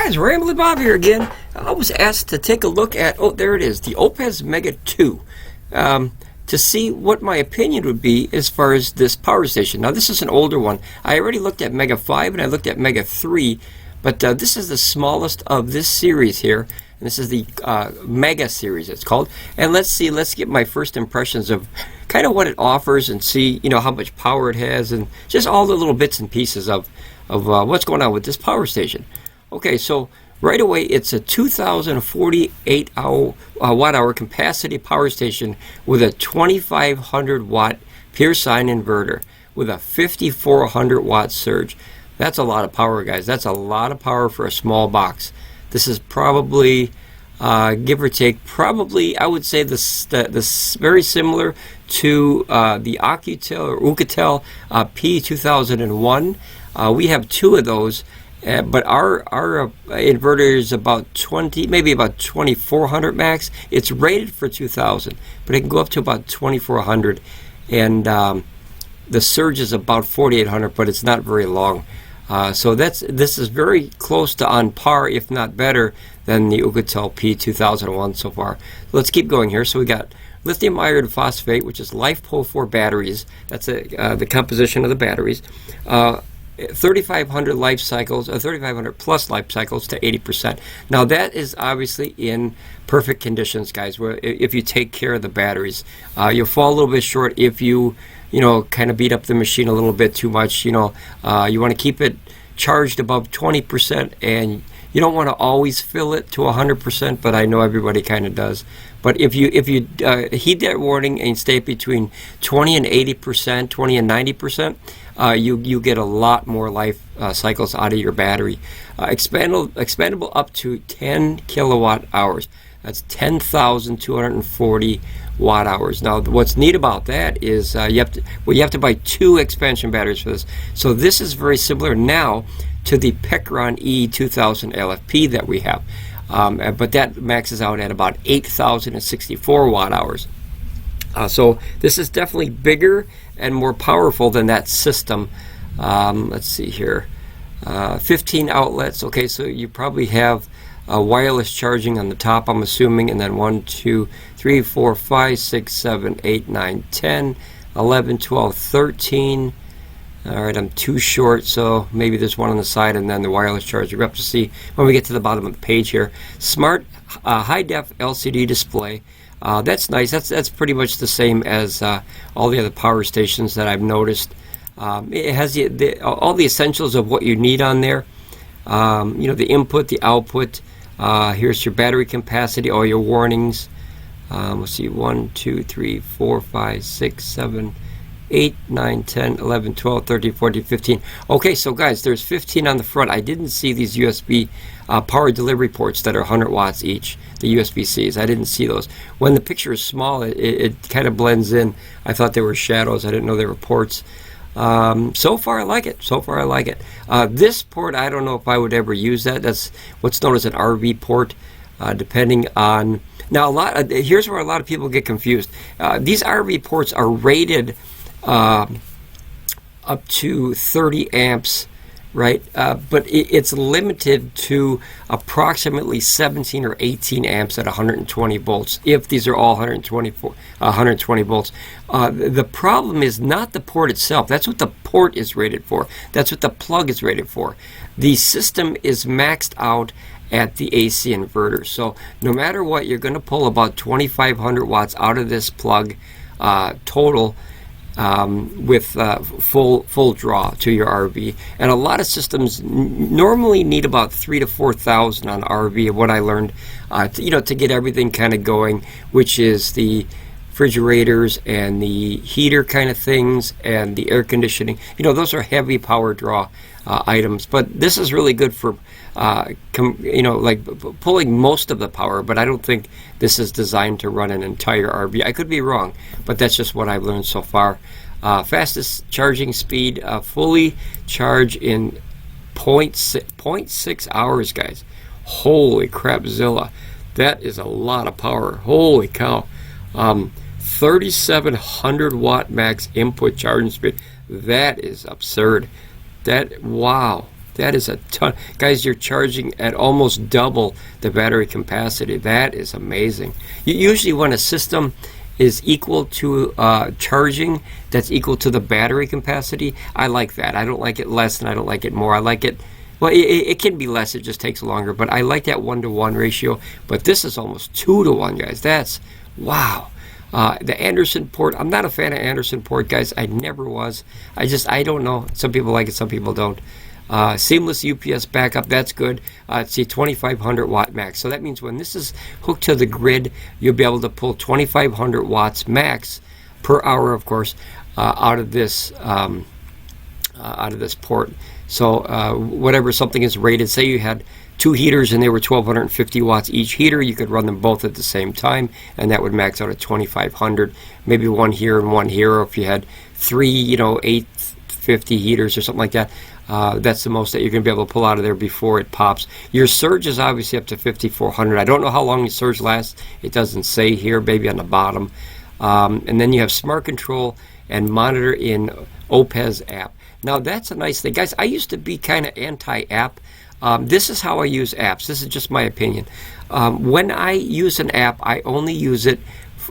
guys, Ramblin Bob here again. I was asked to take a look at, oh, there it is, the Oupes Mega 2, to see what my opinion would be as far as this power station. Now, this is an older one. I already looked at Mega 5 and I looked at Mega 3, but this is the smallest of this series here. And this is the Mega series, it's called. And let's get my first impressions of kind of what it offers and see, you know, how much power it has and just all the little bits and pieces of what's going on with this power station. Okay, so right away it's a 2,048 watt-hour capacity power station with a 2,500 watt pure sine inverter with a 5,400 watt surge. That's a lot of power, guys. That's a lot of power for a small box. This is probably, give or take, probably I would say this very similar to the ACOUCOU or ACOUCOU P2001. We have two of those. But our inverter is about 20, maybe about 2,400 max. It's rated for 2,000, but it can go up to about 2,400, and the surge is about 4,800, but it's not very long. So this is very close to on par, if not better, than the ACOUCOU P2001 so far. So let's keep going here. So we got lithium iron phosphate, which is LiFePO4 batteries. That's the composition of the batteries. 3,500 life cycles, 3,500 plus life cycles to 80%. Now that is obviously in perfect conditions, guys, where if you take care of the batteries. You'll fall a little bit short if you kind of beat up the machine a little bit too much. You want to keep it charged above 20%, and you don't want to always fill it to 100%, but I know everybody kind of does. But if you heed that warning and stay between 20 and 80%, 20 and 90%, you get a lot more life cycles out of your battery. Expandable up to 10 kilowatt hours. That's 10,240 watt hours. Now, what's neat about that is you have to buy two expansion batteries for this. So this is very similar now to the Pecron E2000 LFP that we have, but that maxes out at about 8,064 watt hours. So this is definitely bigger and more powerful than that system. Let's see here, 15 outlets. Okay, so you probably have wireless charging on the top, I'm assuming, and then 1, 2, 3, 4, 5, 6, 7, 8, 9, 10, 11, 12, 13. All right, I'm too short, so maybe there's one on the side and then the wireless charger. We'll have to see when we get to the bottom of the page here. Smart high-def LCD display. That's nice. That's pretty much the same as all the other power stations that I've noticed. It has all the essentials of what you need on there. The input, the output. Here's your battery capacity, all your warnings. Let's see, 1, 2, 3, 4, 5, 6, 7, 8, 9, 10, 11, 12, 13, 14, 15. Okay, so guys, there's 15 on the front. I didn't see these USB power delivery ports that are 100 watts each, the USB-Cs. I didn't see those. When the picture is small, it kind of blends in. I thought they were shadows. I didn't know they were ports. So far, I like it. This port, I don't know if I would ever use that. That's what's known as an RV port, depending on... Now, here's where a lot of people get confused. These RV ports are rated up to 30 amps, right? But it's limited to approximately 17 or 18 amps at 120 volts, if these are all 120 volts. The problem is not the port itself. That's what the port is rated for. That's what the plug is rated for. The system is maxed out at the AC inverter. So no matter what, you're going to pull about 2,500 watts out of this plug total, with full draw to your RV. And a lot of systems normally need about 3,000 to 4,000 on RV, what I learned, to get everything kind of going, which is the refrigerators and the heater kind of things and the air conditioning. Those are heavy power draw items, but this is really good for like pulling most of the power, but I don't think this is designed to run an entire RV. I could be wrong, but that's just what I've learned so far. Fastest charging speed, fully charge in 0.6 hours, guys. Holy crapzilla. That is a lot of power. Holy cow. 3,700 watt max input charging speed. That is absurd. Wow. That is a ton. Guys, you're charging at almost double the battery capacity. That is amazing. Usually when a system is equal to charging that's equal to the battery capacity, I like that. I don't like it less and I don't like it more. I like it, well, it can be less, it just takes longer, but I like that 1-to-1 ratio. But this is almost 2-to-1, guys. That's, wow. The Anderson port, I'm not a fan of Anderson port, guys. I never was. I don't know. Some people like it, some people don't. Seamless UPS backup, that's good. It's a 2500 watt max. So that means when this is hooked to the grid, you'll be able to pull 2500 watts max per hour, of course, out of this port. So whatever something is rated, say you had 2 heaters and they were 1250 watts each heater, you could run them both at the same time, and that would max out at 2500. Maybe one here and one here, or if you had 3, 850 heaters or something like that. That's the most that you're going to be able to pull out of there before it pops. Your surge is obviously up to 5400. I don't know how long the surge lasts. It doesn't say here, maybe on the bottom. And then you have smart control and monitor in Oupes app. Now that's a nice thing. Guys, I used to be kind of anti-app. This is how I use apps. This is just my opinion. When I use an app, I only use it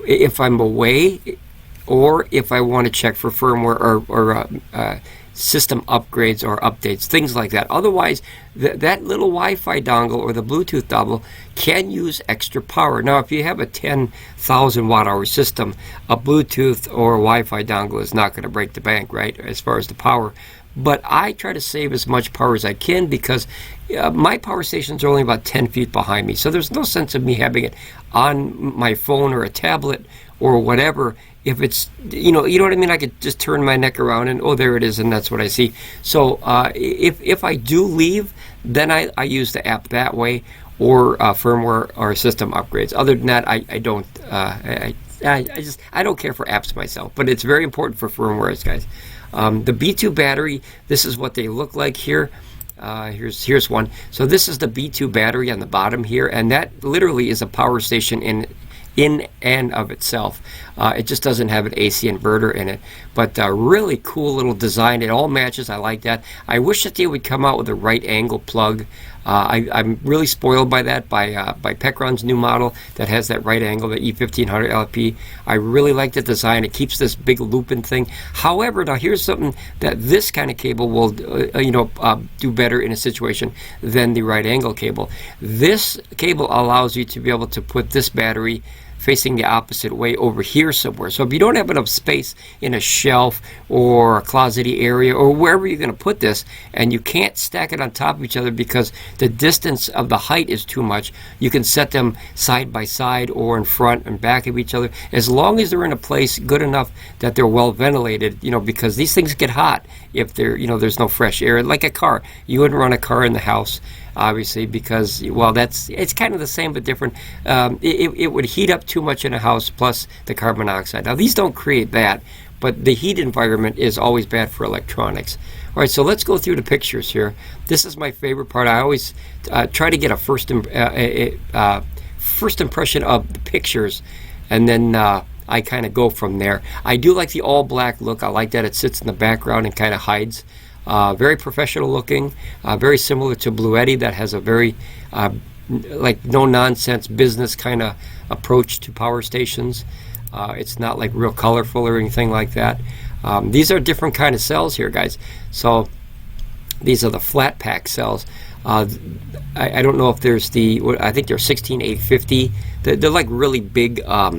if I'm away or if I want to check for firmware or system upgrades or updates, things like that. Otherwise, that little Wi-Fi dongle or the Bluetooth dongle can use extra power. Now, if you have a 10,000 watt-hour system, a Bluetooth or a Wi-Fi dongle is not going to break the bank, right, as far as the power. But I try to save as much power as I can because my power stations are only about 10 feet behind me. So there's no sense of me having it on my phone or a tablet or whatever. If it's, you know what I mean? I could just turn my neck around and, oh, there it is, and that's what I see. So if I do leave, then I use the app that way, or firmware or system upgrades. Other than that, I don't. I don't care for apps myself, but it's very important for firmwares, guys. The B2 battery, this is what they look like here. Here's one. So this is the B2 battery on the bottom here, and that literally is a power station in and of itself. It just doesn't have an AC inverter in it, but really cool little design. It all matches. I like that. I wish that they would come out with a right angle plug. I'm really spoiled by that, by Pecron's new model that has that right angle, the E1500 LP. I really like the design. It keeps this big looping thing. However, now here's something that this kind of cable will do better in a situation than the right angle cable. This cable allows you to be able to put this battery facing the opposite way over here somewhere. So if you don't have enough space in a shelf or a closety area or wherever you're going to put this, and you can't stack it on top of each other because the distance of the height is too much, you can set them side by side or in front and back of each other, as long as they're in a place good enough that they're well ventilated, because these things get hot if they're, there's no fresh air. Like a car, you wouldn't run a car in the house, obviously, because, well, it's kind of the same but different. It would heat up too much in a house, plus the carbon dioxide. Now, these don't create that, but the heat environment is always bad for electronics. All right, so let's go through the pictures here. This is my favorite part. I always try to get a first impression of the pictures, and then I kind of go from there. I do like the all black look. I like that it sits in the background and kind of hides. Very professional looking, very similar to Bluetti, that has a very like no nonsense business kind of approach to power stations. It's not like real colorful or anything like that. These are different kind of cells here, guys. So these are the flat pack cells. I don't know if there's I think they're 16850. They're like really big AA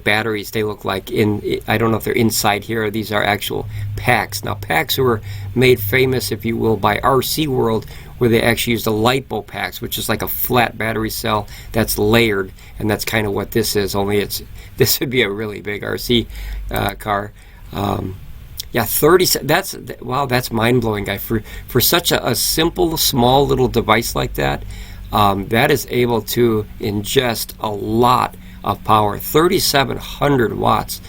batteries. They look like I don't know if they're inside here or these are actual packs. Now, packs were made famous, if you will, by RC World, where they actually used the LiPo packs, which is like a flat battery cell that's layered, and that's kind of what this is, only this would be a really big RC car. Yeah, 30. That's mind-blowing, guy. For such a simple, small little device like that, that is able to ingest a lot of power. 3,700 watts.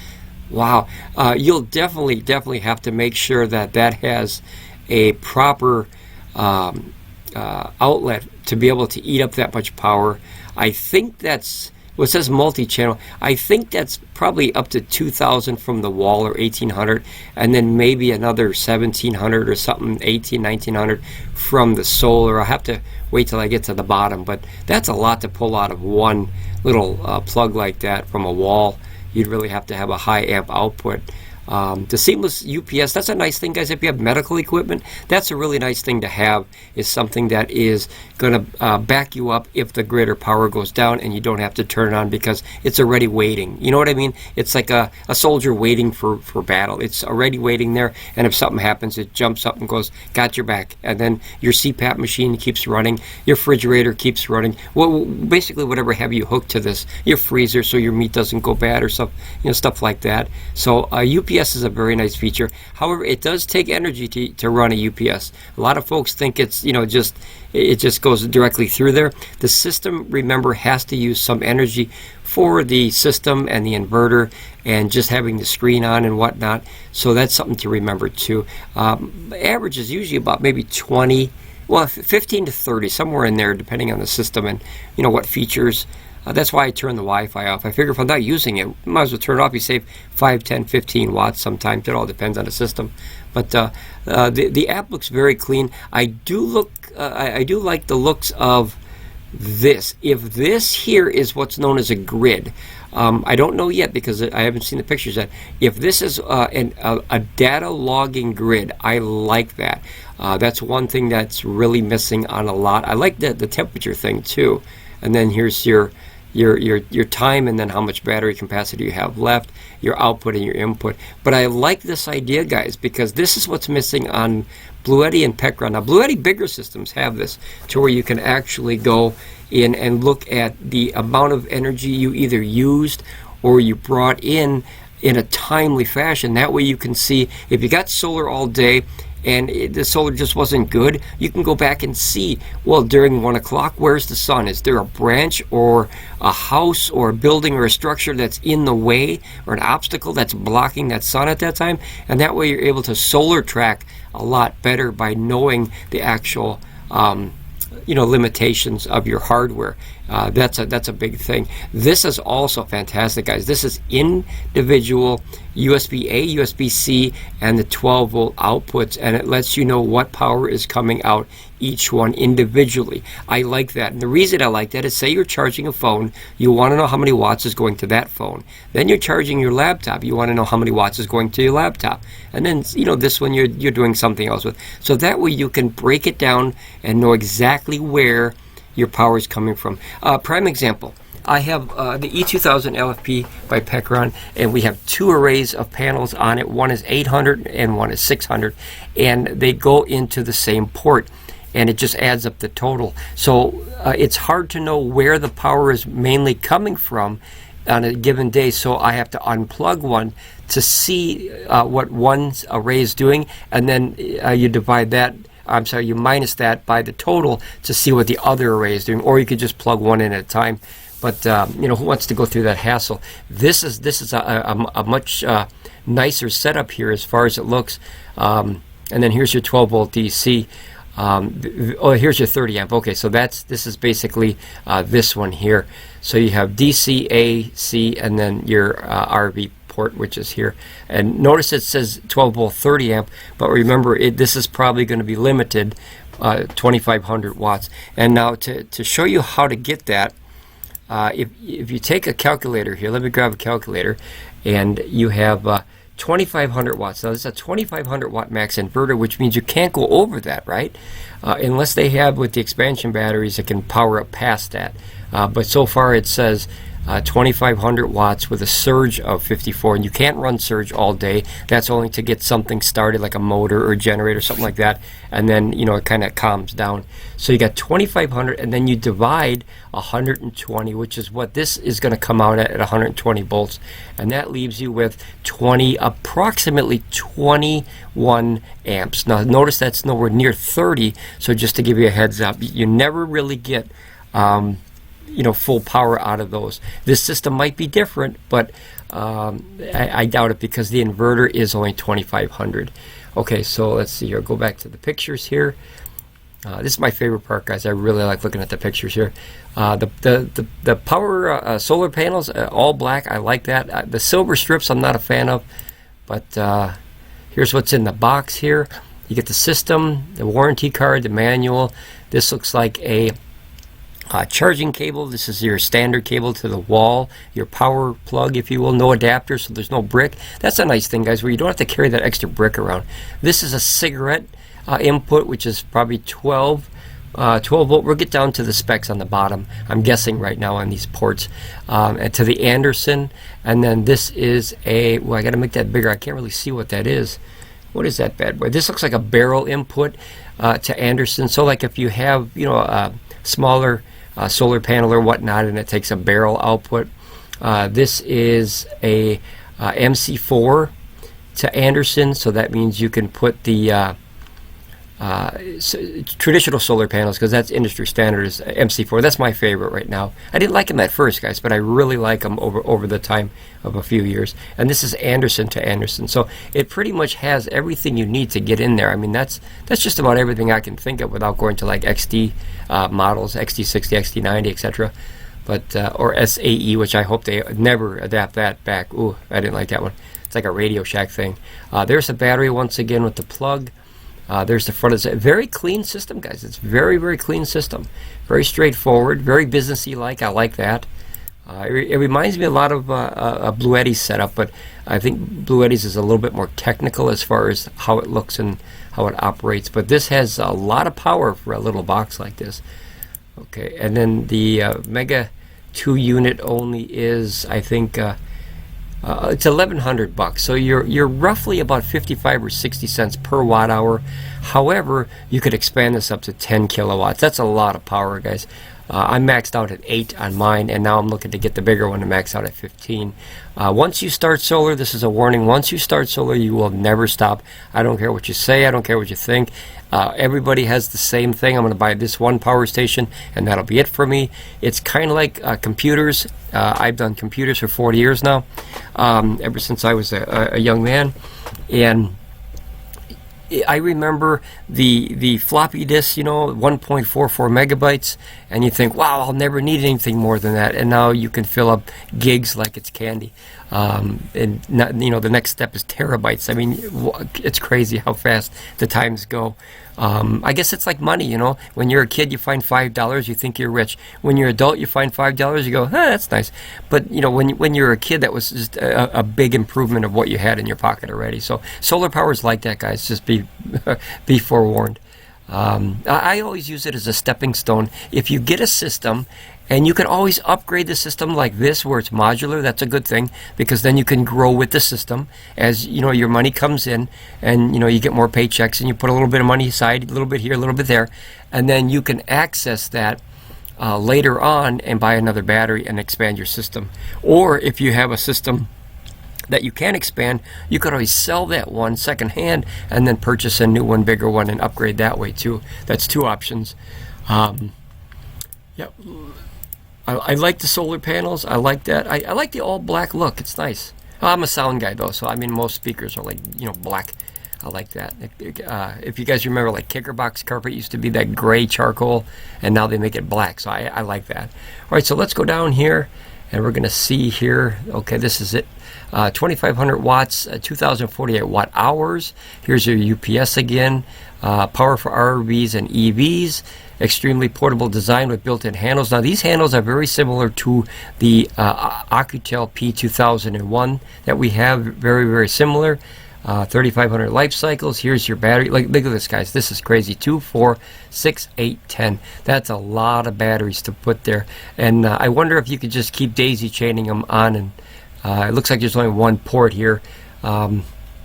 Wow. You'll definitely have to make sure that has a proper outlet to be able to eat up that much power. I think that's Well, it says multi-channel. I think that's probably up to 2,000 from the wall, or 1,800, and then maybe another 1,700 or something, 1,900 from the solar. I'll have to wait till I get to the bottom, but that's a lot to pull out of one little plug like that from a wall. You'd really have to have a high amp output. The seamless UPS, that's a nice thing, guys. If you have medical equipment, that's a really nice thing to have, is something that is going to back you up if the grid or power goes down and you don't have to turn it on because it's already waiting. You know what I mean? It's like a soldier waiting for battle. It's already waiting there, and if something happens, it jumps up and goes, got your back. And then your CPAP machine keeps running, your refrigerator keeps running. Well, basically whatever have you hooked to this, your freezer so your meat doesn't go bad or stuff, stuff like that. So UPS is a very nice feature. However, it does take energy to run a UPS. A lot of folks think it's it just goes directly through there. The system, remember, has to use some energy for the system and the inverter and just having the screen on and whatnot. So that's something to remember too. Average is usually about maybe 20, well, 15 to 30, somewhere in there, depending on the system and what features. That's why I turn the Wi-Fi off. I figure if I'm not using it, might as well turn it off. You save 5, 10, 15 watts sometimes. It all depends on the system. But the app looks very clean. I do like the looks of this. If this here is what's known as a grid, I don't know yet because I haven't seen the pictures yet. If this is a data logging grid, I like that. That's one thing that's really missing on a lot. I like the temperature thing too. And then here's your time, and then how much battery capacity you have left, your output and your input. But I like this idea, guys, because this is what's missing on Bluetti and Pecron. Now, Bluetti bigger systems have this to where you can actually go in and look at the amount of energy you either used or you brought in a timely fashion. That way you can see if you got solar all day and the solar just wasn't good, you can go back and see, well, during 1 o'clock, where's the sun? Is there a branch or a house or a building or a structure that's in the way, or an obstacle that's blocking that sun at that time? And that way you're able to solar track a lot better by knowing the actual limitations of your hardware. That's a big thing. This is also fantastic, guys. This is individual USB-A, USB-C, and the 12-volt outputs, and it lets you know what power is coming out each one individually. I like that. And the reason I like that is, say you're charging a phone, you want to know how many watts is going to that phone. Then you're charging your laptop, you want to know how many watts is going to your laptop. And then, this one you're doing something else with. So that way you can break it down and know exactly where your power is coming from. Prime example, I have the E2000 LFP by Pecron, and we have 2 arrays of panels on it. One is 800 and one is 600, and they go into the same port, and it just adds up the total. So it's hard to know where the power is mainly coming from on a given day, so I have to unplug one to see what one array is doing, and then you minus that by the total to see what the other array is doing, or you could just plug one in at a time. But who wants to go through that hassle? This is a much nicer setup here as far as it looks. And then here's your 12-volt DC. Here's your 30 amp. Okay, so this is basically this one here. So you have DC, AC, and then your RV port, which is here. And notice it says 12-volt 30 amp, but remember, this is probably going to be limited 2,500 watts. And now to show you how to get that, if you take a calculator here, let me grab a calculator, and you have 2,500 watts. Now this is a 2,500 watt max inverter, which means you can't go over that, right? Unless they have, with the expansion batteries, that can power up past that. But so far it says 2,500 watts with a surge of 54, and you can't run surge all day. That's only to get something started, like a motor or a generator, something like that, and then it kind of calms down. So you got 2,500, and then you divide 120, which is what this is going to come out at 120 volts, and that leaves you with approximately 21 amps. Now notice that's nowhere near 30, so just to give you a heads up, you never really get full power out of those. This system might be different, but I doubt it, because the inverter is only 2,500. Okay, so let's see here. Go back to the pictures here. This is my favorite part, guys. I really like looking at the pictures here. The power solar panels, all black. I like that. The silver strips I'm not a fan of, but here's what's in the box here. You get the system, the warranty card, the manual. This looks like a charging cable. This is your standard cable to the wall, your power plug, if you will. No adapter, so there's no brick. That's a nice thing, guys, where you don't have to carry that extra brick around. This is a cigarette input, which is probably 12 volt. We'll get down to the specs on the bottom, I'm guessing right now on these ports, and to the Anderson. And then this is a, well, I got to make that bigger. I can't really see what that is. What is that bad boy? This looks like a barrel input to Anderson. So like if you have, you know, a smaller solar panel or whatnot, and it takes a barrel output. This is a MC4 to Anderson, so that means you can put the traditional solar panels, because that's industry standard, is MC4. That's my favorite right now. I didn't like them at first, guys, but I really like them over the time of a few years. And this is Anderson to Anderson, so it pretty much has everything you need to get in there. I mean, that's just about everything I can think of without going to like XD models, XD60, XD90, etc. But or SAE, which I hope they never adapt that back. Ooh, I didn't like that one. It's like a Radio Shack thing. There's the battery once again with the plug. There's the front of it. Very clean system, guys. It's very, very clean system. Very straightforward, very businessy like. I like that. It reminds me a lot of a Blue Eddy's setup, but I think Blue Eddy's is a little bit more technical as far as how it looks and how it operates. But this has a lot of power for a little box like this. Okay, and then the Mega 2 unit only is, I think, it's $1,100, so you're roughly about 55 or 60 cents per watt hour. However, you could expand this up to 10 kilowatts. That's a lot of power, guys. I maxed out at 8 on mine, and now I'm looking to get the bigger one to max out at 15. Once you start solar, this is a warning, once you start solar, you will never stop. I don't care what you say, I don't care what you think. Everybody has the same thing. I'm going to buy this one power station, and that'll be it for me. It's kind of like computers. I've done computers for 40 years now, ever since I was a young man. And I remember the floppy disk, you know, 1.44 megabytes, and you think, wow, I'll never need anything more than that. And now you can fill up gigs like it's candy. And not, you know, the next step is terabytes. I mean, it's crazy how fast the times go. I guess it's like money, you know. When you're a kid, you find $5, you think you're rich. When you're an adult, you find $5, you go, that's nice. But you know, when you're a kid, that was just a big improvement of what you had in your pocket already. So solar power is like that, guys. Just be forewarned. I always use it as a stepping stone. If you get a system, and you can always upgrade the system like this, where it's modular, that's a good thing, because then you can grow with the system as, you know, your money comes in, and, you know, you get more paychecks, and you put a little bit of money aside, a little bit here, a little bit there, and then you can access that later on and buy another battery and expand your system. Or if you have a system that you can expand, you could always sell that one secondhand and then purchase a new one, bigger one, and upgrade that way too. That's two options. Yeah, I like the solar panels. I like that. I like the all black look. It's nice. I'm a sound guy though, so I mean most speakers are like, you know, black. I like that. If you guys remember, like Kickerbox carpet used to be that gray charcoal, and now they make it black. So I like that. All right, so let's go down here, and we're gonna see here. Okay, this is it. 2,500 watts, 2,048 watt hours. Here's your UPS again. Power for RVs and EVs. Extremely portable design with built-in handles. Now these handles are very similar to the ACOUCOU P2001 that we have. Very, very similar. 3,500 life cycles. Here's your battery. Like, look at this, guys. This is crazy. 2, 4, 6, 8, 10. That's a lot of batteries to put there. And I wonder if you could just keep daisy chaining them on. And it looks like there's only one port here.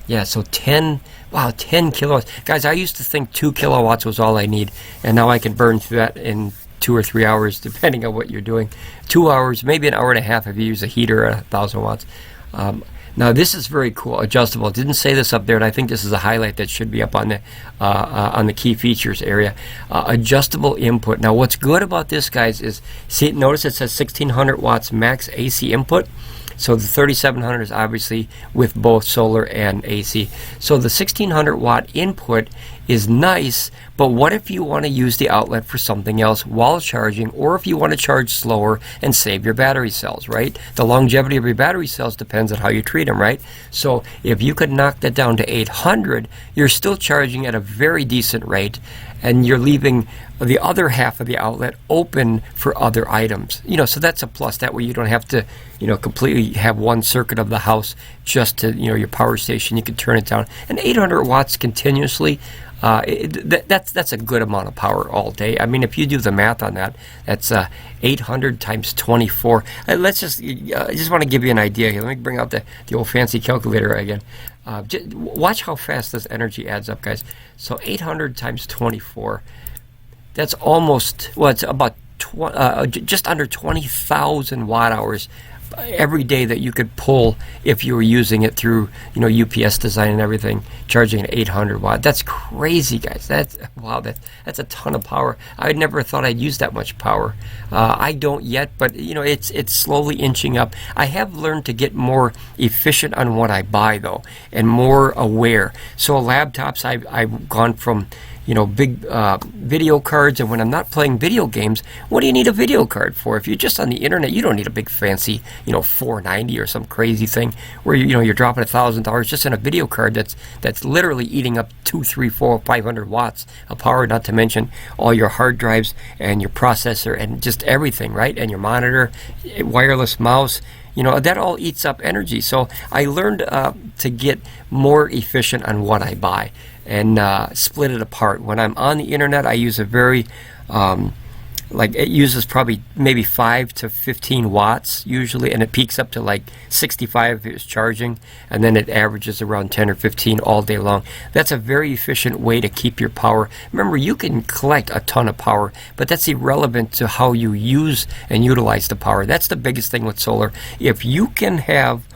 Yeah, so 10, wow, 10 kilowatts. Guys, I used to think 2 kilowatts was all I need, and now I can burn through that in 2 or 3 hours, depending on what you're doing. 2 hours, maybe an hour and a half if you use a heater at 1,000 watts. Now, this is very cool, adjustable. It didn't say this up there, and I think this is a highlight that should be up on the key features area. Adjustable input. Now, what's good about this, guys, is, see, notice it says 1,600 watts max AC input. So the 3,700 is obviously with both solar and AC. So the 1,600 watt input is nice, but what if you want to use the outlet for something else while charging, or if you want to charge slower and save your battery cells, right? The longevity of your battery cells depends on how you treat them, right? So if you could knock that down to 800, you're still charging at a very decent rate, and you're leaving the other half of the outlet open for other items. You know, so that's a plus. That way you don't have to, you know, completely have one circuit of the house just to, you know, your power station. You can turn it down. And 800 watts continuously, that's a good amount of power all day. I mean, if you do the math on that, that's 800 times 24. I just want to give you an idea here. Let me bring out the old fancy calculator again. Watch how fast this energy adds up, guys. So 800 times 24, that's almost, well, it's about just under 20,000 watt hours every day that you could pull if you were using it through, you know, UPS design and everything, charging at 800 watt. That's crazy, guys. That's, wow, that's a ton of power. I never thought I'd use that much power. I don't yet, but you know, it's slowly inching up. I have learned to get more efficient on what I buy though, and more aware. So laptops, I've gone from, you know, big video cards, and when I'm not playing video games, what do you need a video card for? If you're just on the internet, you don't need a big fancy, you know, 490 or some crazy thing where you know you're dropping $1,000 just in a video card that's literally eating up 2, 3, 4, 500 watts of power. Not to mention all your hard drives and your processor and just everything, right? And your monitor, wireless mouse. You know, that all eats up energy. So I learned to get more efficient on what I buy and split it apart. When I'm on the internet, I use a very, like it uses probably maybe 5 to 15 watts usually, and it peaks up to like 65 if it's charging, and then it averages around 10 or 15 all day long. That's a very efficient way to keep your power. Remember, you can collect a ton of power, but that's irrelevant to how you use and utilize the power. That's the biggest thing with solar. If you can have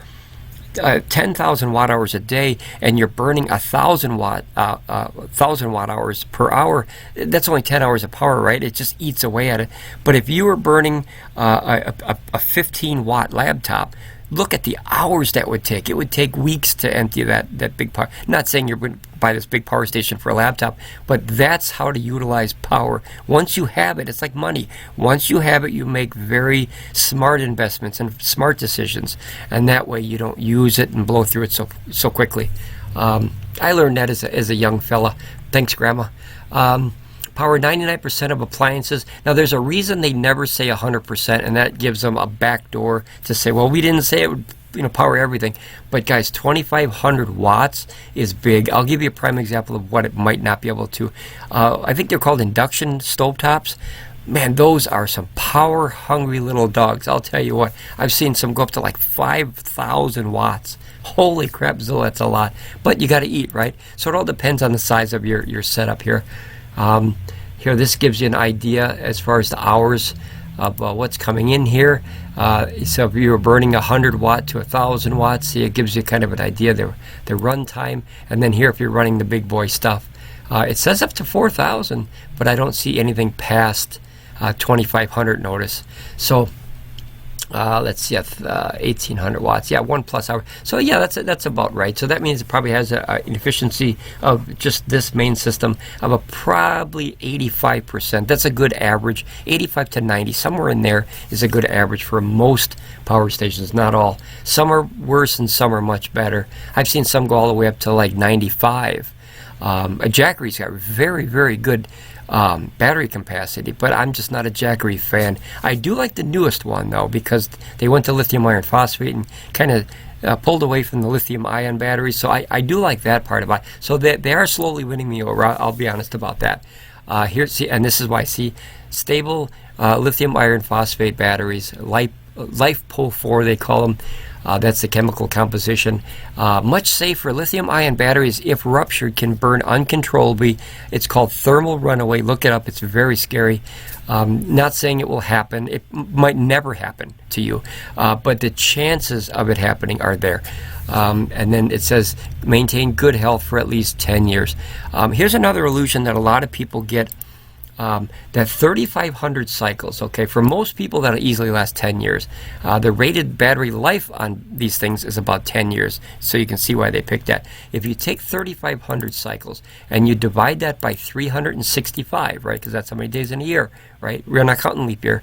10,000 watt hours a day, and you're burning 1,000 watt hours per hour, that's only 10 hours of power, right? It just eats away at it. But if you were burning a 15 watt laptop, look at the hours that would take. It would take weeks to empty that big power. Not saying you're going to buy this big power station for a laptop, but that's how to utilize power. Once you have it, it's like money. Once you have it, you make very smart investments and smart decisions, and that way you don't use it and blow through it so quickly. I learned that as a young fella. Thanks, Grandma. Power 99% of appliances. Now, there's a reason they never say 100%, and that gives them a backdoor to say, well, we didn't say it would, you know, power everything. But guys, 2,500 watts is big. I'll give you a prime example of what it might not be able to. I think they're called induction stovetops. Man, those are some power-hungry little dogs. I'll tell you what, I've seen some go up to like 5,000 watts. Holy crap, Zilla, that's a lot. But you got to eat, right? So it all depends on the size of your setup here. Here, this gives you an idea as far as the hours of what's coming in here. So if you were burning 100 watt to 1,000 watts, see, it gives you kind of an idea the run time. And then here, if you're running the big boy stuff, it says up to 4,000, but I don't see anything past 2,500 notice. So let's see, 1,800 watts. Yeah, 1+ hour. So yeah, that's about right. So that means it probably has an efficiency of just this main system of a probably 85%. That's a good average. 85 to 90, somewhere in there is a good average for most power stations. Not all. Some are worse and some are much better. I've seen some go all the way up to like 95. A Jackery's got very, very good battery capacity, but I'm just not a Jackery fan. I do like the newest one though, because they went to lithium iron phosphate and kind of pulled away from the lithium ion batteries. So I do like that part of it. So they are slowly winning me over. I'll be honest about that. Here, see, and this is why, see, stable lithium iron phosphate batteries, Life Pull 4 they call them. That's the chemical composition. Much safer. Lithium-ion batteries, if ruptured, can burn uncontrollably. It's called thermal runaway. Look it up. It's very scary. Not saying it will happen. It might never happen to you, but the chances of it happening are there. And then it says maintain good health for at least 10 years. Here's another illusion that a lot of people get that 3,500 cycles, okay, for most people that'll easily last 10 years. The rated battery life on these things is about 10 years, so you can see why they picked that. If you take 3,500 cycles and you divide that by 365, right, because that's how many days in a year, right, we're not counting leap year,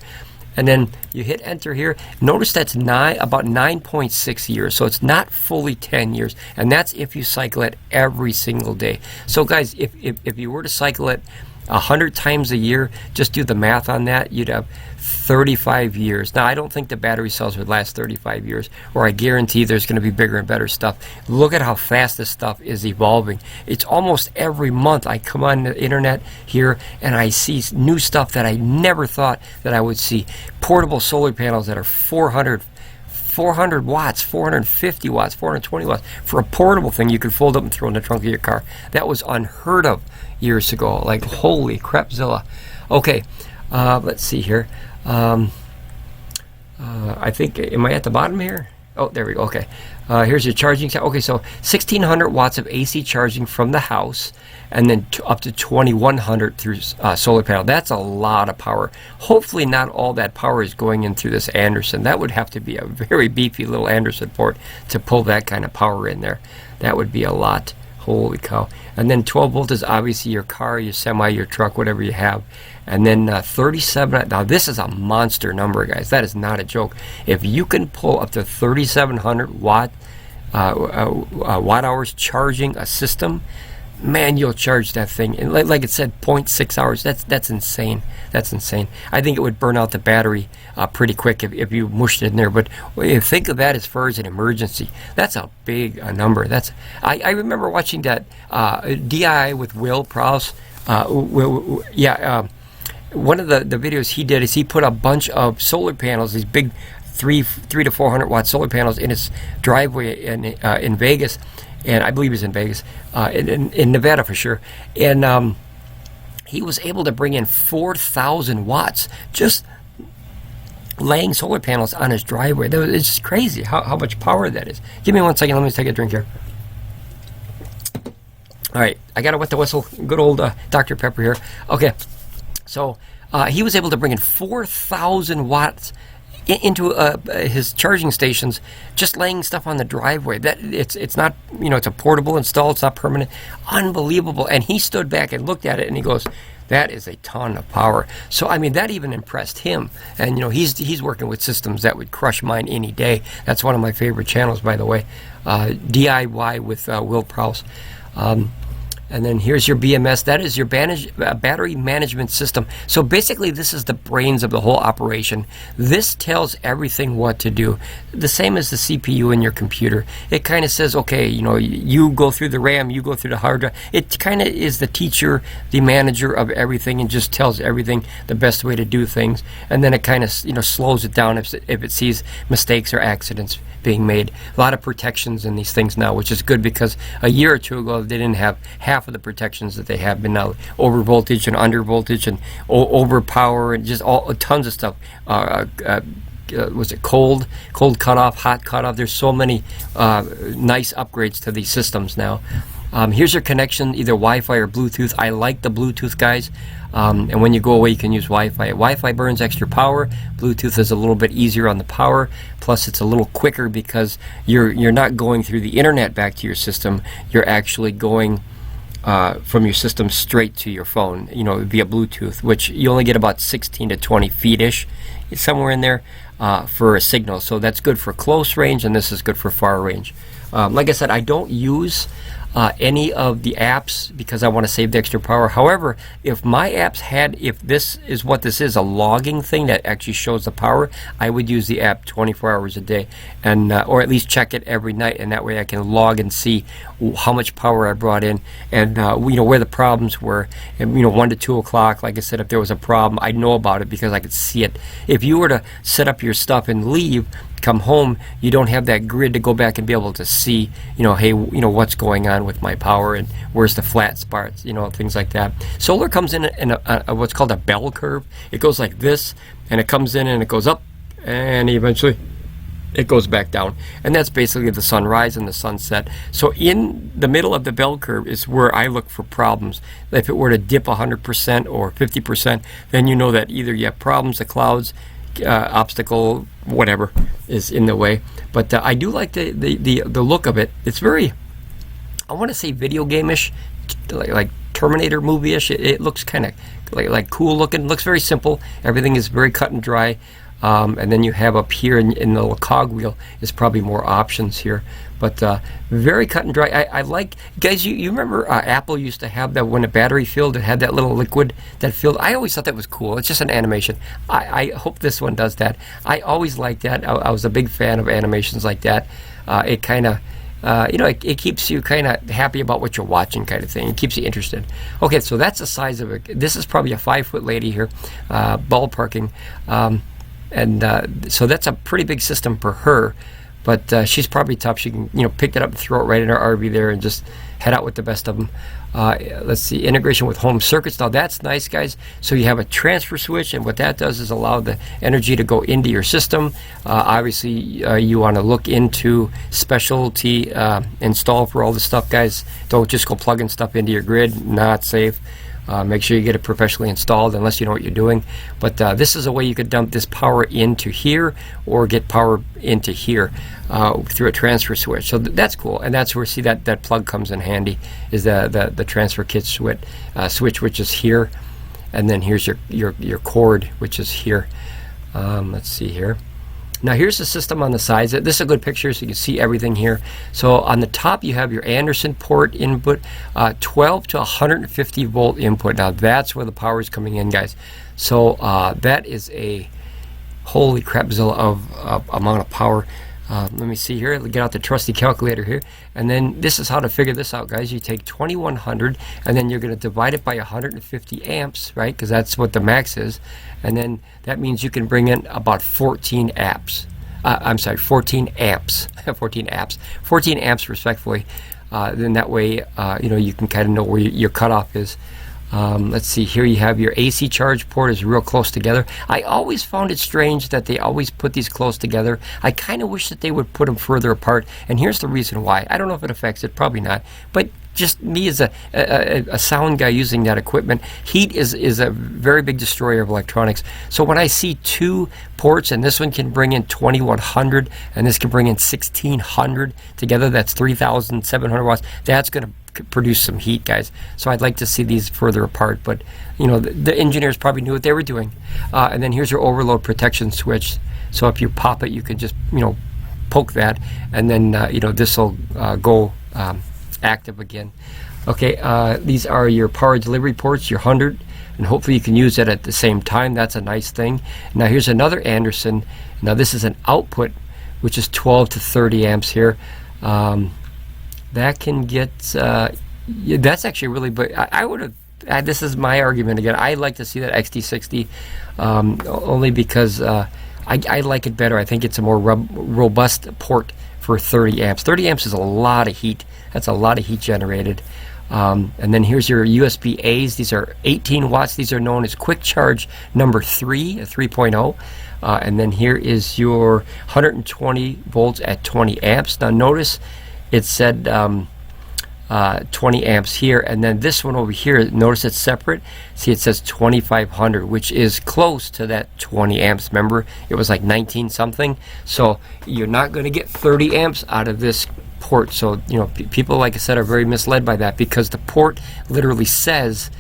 and then you hit enter here, notice that's about 9.6 years, so it's not fully 10 years, and that's if you cycle it every single day. So guys, if you were to cycle it 100 times a year, just do the math on that, you'd have 35 years. Now, I don't think the battery cells would last 35 years, or I guarantee there's going to be bigger and better stuff. Look at how fast this stuff is evolving. It's almost every month I come on the internet here and I see new stuff that I never thought that I would see. Portable solar panels that are 400 watts, 450 watts, 420 watts. For a portable thing, you could fold up and throw in the trunk of your car. That was unheard of years ago. Like, holy crapzilla. Okay, let's see here. I think, am I at the bottom here? Oh, there we go. Okay. Here's your charging. Okay, so 1,600 watts of AC charging from the house, and then up to 2,100 through solar panel. That's a lot of power. Hopefully not all that power is going in through this Anderson. That would have to be a very beefy little Anderson port to pull that kind of power in there. That would be a lot. Holy cow. And then 12 volt is obviously your car, your semi, your truck, whatever you have. And then 37, now this is a monster number, guys. That is not a joke. If you can pull up to 3,700 watt hours charging a system, man, you'll charge that thing. And like it said, 0.6 hours. That's insane. That's insane. I think it would burn out the battery pretty quick if you mushed it in there. But think of that as far as an emergency. That's a big number. I remember watching that DI with Will Prowse. One of the videos he did is he put a bunch of solar panels, these big 300 to 400 watt solar panels in his driveway in Vegas. And I believe he's in Vegas, in Nevada for sure. And he was able to bring in 4,000 watts just laying solar panels on his driveway. It's just crazy how much power that is. Give me 1 second. Let me take a drink here. All right, I got to wet the whistle. Good old Dr. Pepper here. Okay, so he was able to bring in 4,000 watts into his charging stations, just laying stuff on the driveway. That it's not, it's a portable install. It's not permanent. Unbelievable. And he stood back and looked at it and he goes, that is a ton of power. So I mean, that even impressed him. And he's working with systems that would crush mine any day. That's one of my favorite channels, by the way. DIY with Will Prowse. And then here's your BMS. That is your battery management system. So basically, this is the brains of the whole operation. This tells everything what to do. The same as the CPU in your computer. It kind of says, okay, you go through the RAM, you go through the hard drive. It kind of is the teacher, the manager of everything, and just tells everything the best way to do things. And then it kind of slows it down if it sees mistakes or accidents being made. A lot of protections in these things now, which is good, because a year or two ago they didn't have half of the protections that they have been now. Over voltage and under voltage and over power and just tons of stuff. Was it cold cutoff, hot cutoff? There's so many nice upgrades to these systems now. Here's your connection, either Wi-Fi or Bluetooth. I like the Bluetooth, guys. And when you go away, you can use Wi-Fi. Wi-Fi burns extra power. Bluetooth is a little bit easier on the power. Plus, it's a little quicker because you're not going through the internet back to your system. You're actually going from your system straight to your phone, via Bluetooth, which you only get about 16 to 20 feet-ish, somewhere in there, for a signal. So that's good for close range, and this is good for far range. Like I said, I don't use any of the apps because I want to save the extra power. However, if my apps if this is what this is, a logging thing that actually shows the power, I would use the app 24 hours a day, and or at least check it every night, and that way I can log and see how much power I brought in, and where the problems were. And 1 to 2 o'clock, like I said, if there was a problem, I'd know about it because I could see it. If you were to set up your stuff and leave, come home, you don't have that grid to go back and be able to see, hey, what's going on with my power and where's the flat spots, things like that. Solar comes in a what's called a bell curve. It goes like this, and it comes in and it goes up, and eventually it goes back down. And that's basically the sunrise and the sunset. So in the middle of the bell curve is where I look for problems. If it were to dip 100% or 50%, then you know that either you have problems, the clouds, obstacle, whatever is in the way. But I do like the look of it. It's very, I want to say video game-ish, like Terminator movie-ish. It looks kind of like cool looking. Looks very simple. Everything is very cut and dry. And then you have up here in the little cog wheel is probably more options here, but very cut and dry. I like, guys, you remember Apple used to have that when a battery filled, it had that little liquid that filled. I always thought that was cool. It's just an animation. I hope this one does that. I always liked that. I was a big fan of animations like that. It kind of it keeps you kind of happy about what you're watching, kind of thing. It keeps you interested. Okay, so that's the size of it. This is probably a 5-foot lady here, ballparking. And so that's a pretty big system for her, but she's probably tough. She can, pick it up and throw it right in her RV there and just head out with the best of them. Let's see, integration with home circuits. Now that's nice, guys. So you have a transfer switch, and what that does is allow the energy to go into your system. Obviously, you want to look into specialty install for all this stuff, guys. Don't just go plugging stuff into your grid. Not safe. Make sure you get it professionally installed unless you know what you're doing. But this is a way you could dump this power into here or get power into here through a transfer switch. So that's cool, and that's where, see, that plug comes in handy, is the transfer kit switch, which is here, and then here's your cord, which is here. Let's see here. Now here's the system on the sides. This is a good picture so you can see everything here. So on the top you have your Anderson port input, 12 to 150 volt input. Now that's where the power is coming in, guys. So that is a holy crapzilla of amount of power. Let me see here. Get out the trusty calculator here, and then this is how to figure this out, guys. You take 2100 and then you're going to divide it by 150 amps, right? Because that's what the max is, and then that means you can bring in about 14 amps. I'm sorry, 14 amps. 14 amps. 14 amps, respectfully. Then that way, you can kind of know where your cutoff is. Let's see, here you have your AC charge port is real close together. I always found it strange that they always put these close together. I kind of wish that they would put them further apart, and here's the reason why. I don't know if it affects it, probably not, but just me as a sound guy using that equipment, heat is a very big destroyer of electronics. So when I see two ports, and this one can bring in 2100 and this can bring in 1600 together, that's 3700 watts, that's going to produce some heat, guys. So I'd like to see these further apart, but the engineers probably knew what they were doing. And then here's your overload protection switch. So if you pop it, you can just poke that, and then this will go active again. Okay, these are your power delivery ports, your 100, and hopefully you can use that at the same time. That's a nice thing. Now here's another Anderson. Now this is an output, which is 12 to 30 amps here. That can get that's actually really, but I would have, this is my argument again, I like to see that XT60 only because I like it better. I think it's a more robust port for 30 amps. 30 amps is a lot of heat. That's a lot of heat generated. And then here's your USB A's. These are 18 watts. These are known as quick charge number 3.0. And then here is your 120 volts at 20 amps. Now notice it said 20 amps here, and then this one over here, notice it's separate. See, it says 2500, which is close to that 20 amps. Remember, it was like 19 something. So you're not going to get 30 amps out of this port. So people, like I said, are very misled by that, because the port literally says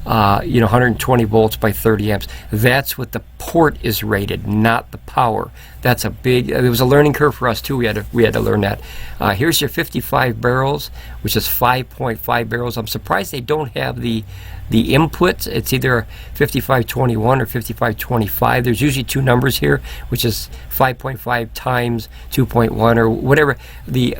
120 volts by 30 amps. That's what the port is rated, not the power. That's a big, there was a learning curve for us too. We had to learn that. Here's your 55 barrels, which is 5.5 barrels. I'm surprised they don't have the inputs. It's either 5521 or 5525. There's usually two numbers here, which is 5.5 times 2.1 or whatever the